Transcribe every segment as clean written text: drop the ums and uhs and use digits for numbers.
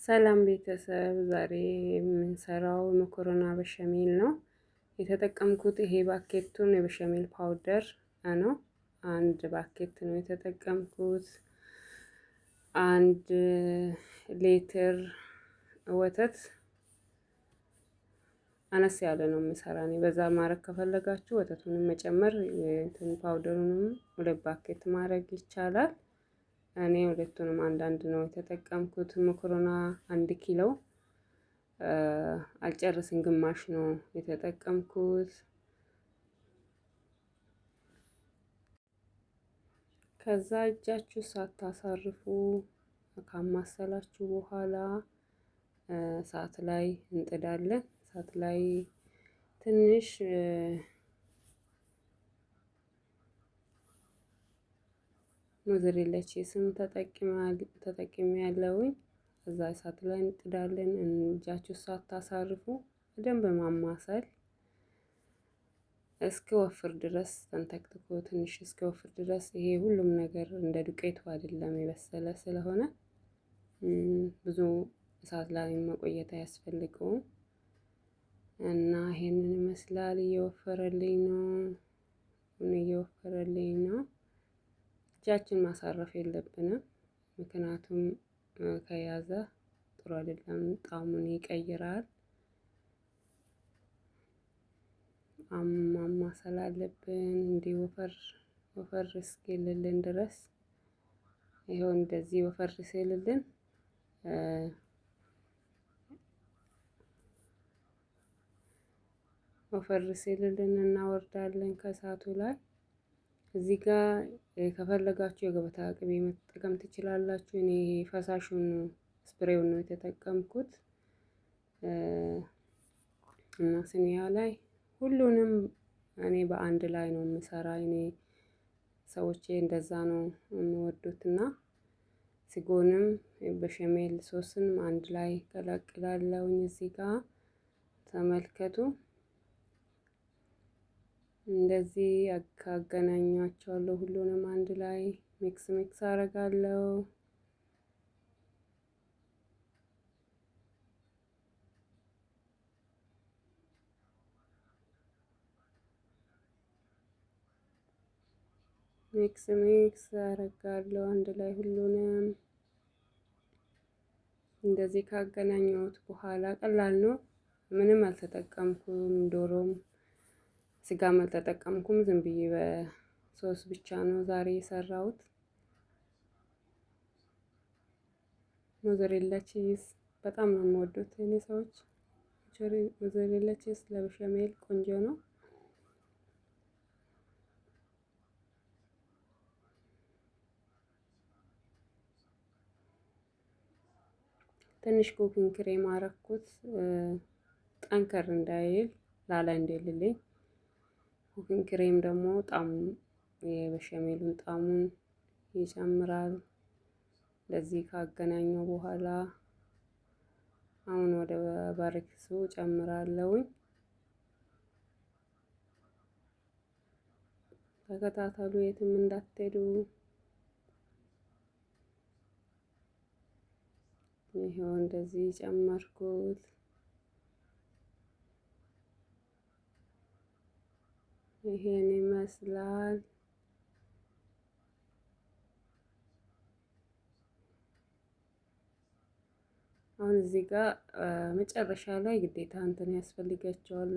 ሰላም ቤተሰብ፣ ዛሬ የምንሰራው መኮረና በሸሜል ነው። የተጠቀምኩት ይሄ ባኬቱን የበሸሜል ፓውደር ነው። አንድ ባኬት ነው የተጠቀምኩት። 1 ሊትር ወተት አነስ ያለ ነው የምሰራ እኔ። በዛ ማድረግ ከፈለጋችሁ ወተቱንም መጨመር እንትን ፓውደሩንም 2 ባኬት ማድረግ ይቻላል። እኔ ሁለቱንም አንዳንድ ነው የተጠቀምኩት። መኮረና 1 ኪሎ አልጨርስም፣ ግማሽ ነው የተጠቀምኩት። ከዛ እጃችሁ ሳታሳርፉ ካማሰላችሁ በኋላ እሳት ላይ እንጥዳለን። እሳት ላይ ትንሽ ሞዘሬላ ቺዝም ተጠቅሜ ያለውኝ። እዛ እሳት ላይ እንጥዳለን። እጃችሁ ሳታሳርፉ በደንብ ማማሰል እስከ ወፍር ድረስ ተንተክትኮ ትንሽ እስከ ወፍር ድረስ። ይሄ ሁሉም ነገር እንደ ዱቄቱ አይደለም የበሰለ ስለሆነ ብዙ እሳት ላይ መቆየት አያስፈልገውም። እና ይሄንን ይመስላል። እየወፈረልኝ ነው። እጃችን ማሳረፍ የለብንም፣ ምክንያቱም ከያዘ ጥሩ አይደለም፣ ጣዕሙን ይቀይራል። ማማሰል አለብን እንዲህ ወፈር እስኪልልን ድረስ። ይኸው እንደዚህ ወፈር ሲልልን እናወርዳለን ከእሳቱ ላይ። እዚህ ጋር ከፈለጋችሁ የገበታ ቅቤ መጠቀም ትችላላችሁ። እኔ ፈሳሹን ስፕሬውን ነው የተጠቀምኩት። እና ስኒያ ላይ ሁሉንም እኔ በአንድ ላይ ነው የምሰራ። እኔ ሰዎቼ እንደዛ ነው የሚወዱትና ስጎንም በሸሜል ሶስንም አንድ ላይ ቀላቅላለሁኝ። እዚህ ጋር ተመልከቱ። እንደዚህ አገናኛቸዋለሁ። ሁሉንም አንድ ላይ ሚክስ አደርጋለሁ። ሚክስ አደርጋለሁ አንድ ላይ ሁሉንም እንደዚህ ካገናኘሁት በኋላ ቀላል ነው። ምንም አልተጠቀምኩም፣ ዶሮም ስጋም አልተጠቀምኩም። ዝም ብዬ በሶስ ብቻ ነው ዛሬ የሰራሁት። ሞዘሬላ ቺዝ በጣም ነው የምወዱት እኔ ሰዎች። ሞዘሬላ ቺዝ ለበሸሜል ቆንጆ ነው። ትንሽ ኩኪንግ ክሬም አረኩት ጠንከር እንዳይል ላላ እንዲልልኝ። ኩኪንግ ክሬም ደግሞ ጣዕሙን የበሸሜሉን ጣዕሙን ይጨምራል። ለዚህ ካገናኘው በኋላ አሁን ወደ ባርኪሱ ጨምራለሁኝ። ተከታተሉ፣ የትም እንዳትሄዱ። ይሄው እንደዚህ ጨመርኩት። ይሄን ይመስላል። አሁን እዚህ ጋር መጨረሻ ላይ ግዴታ እንትን ያስፈልጋቸዋል፣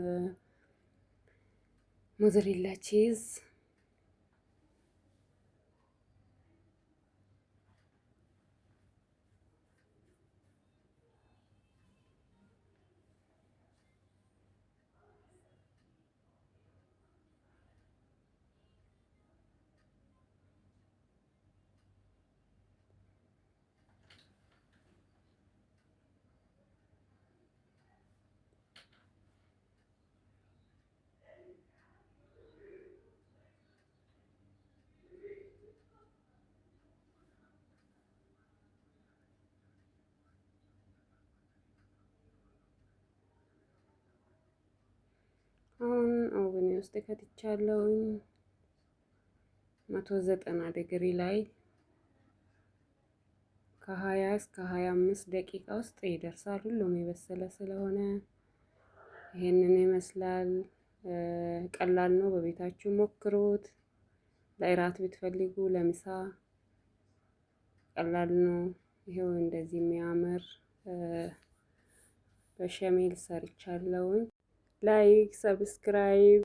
ሞዘሬላ ቺዝ። አሁን ኦቨን ውስጥ ከትቻለሁኝ 190 ዲግሪ ላይ ከ20 እስከ 25 ደቂቃ ውስጥ ይደርሳል። ሁሉም የበሰለ ስለሆነ ይሄንን ይመስላል። ቀላል ነው። በቤታችሁ ሞክሩት። ለእራት ብትፈልጉ ለምሳ ቀላል ነው። ይሄው እንደዚህ የሚያምር በሸሜል ሰርቻለሁ። ላይክ ሰብስክራይብ